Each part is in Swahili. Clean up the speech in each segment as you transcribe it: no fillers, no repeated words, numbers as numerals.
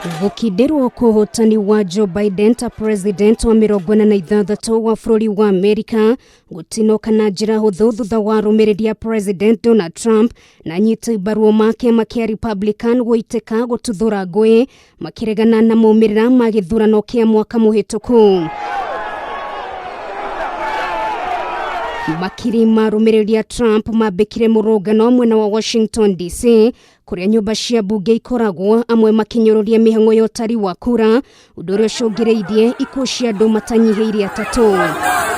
Gukindirwo uhotani wa Joe Biden ta president wa 46 wa bururi wa Amerika gutinoka na njira huthu thutha wa arũmĩrĩri a president Donald Trump na anyiti mbaru make makia Republican gũitĩka gũtuthũra Nguui makiregana na maumirira ma githurano kia mwaka muhituku. Makiri marũmĩrĩri a Trump mambĩkire mũrũngano mwena wa Washington DC kuria nyumba cia bunge ikoragwo amwe makinyũrũria mĩhang'o ya ũtari wa kura ũndũ ũrĩa ũcũngĩrĩirie ikuũ cia andũ matanyihĩire 3.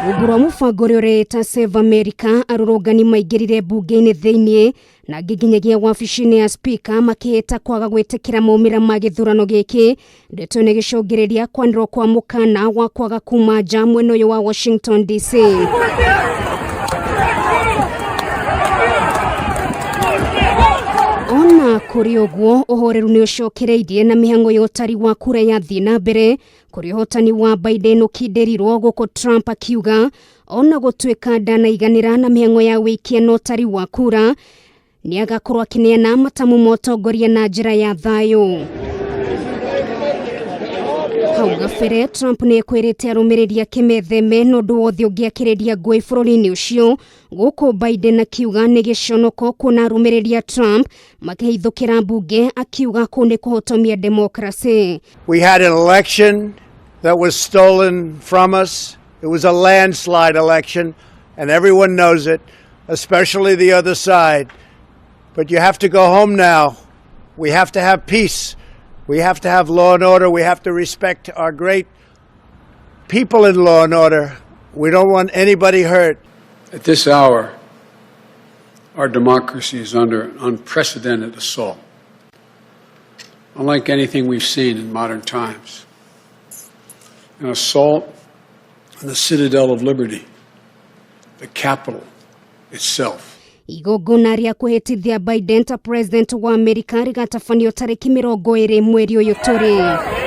Rungu rwa mũbango ũrĩa ũretwo Save America, arũrũngani maingĩrire bunge-inĩ thĩinĩ na nginyagia wabici-inĩ ya speaker makĩhĩta kwaga gwĩtĩkĩra maumĩrĩra ma gĩthurano gĩkĩ ndeto nĩ gĩcũngĩrĩria kwanĩrwo kwa mũkana wa kwaga kuma nja mwena ũyũ wa Washington DC. Ona kuri ũguo ũhoreru nĩ ũcokereirie na mĩhang'o ya ũtari wa kura yathiĩ na mbere kuri ũhotani wa Biden ukindirirwo gũkũ Trump akiuga onagutuika ndanaiganĩra na mĩhang'o ya wĩikia na ũtari wa kura niakakorwo akĩneana matamu ma utongoria na njĩra ya thayũ. Hau gabere Trump nĩ ekwĩrĩte arũmĩrĩri ake metheme na ũndũ wothe ũngĩakĩrĩria Nguui bũrũri-inĩ ũcio, gũkũ Biden akiuga nĩ gĩconoko kuona arũmĩrĩri a Trump makĩhithũkĩra bunge akiuga kũu nĩ kũhotomia democracy. We had an election that was stolen from us. It was a landslide election and everyone knows it, especially the other side. But you have to go home now. We have to have peace. We have to have law and order. We have to respect our great people in law and order. We don't want anybody hurt. At this hour, our democracy is under an unprecedented assault, unlike anything we've seen in modern times. An assault on the citadel of liberty, the capital itself. Igongona rĩa kũhĩtithia Biden ta president wa Amerika rĩgatabanio tarĩki 20 mweri ũyũ tũrĩ.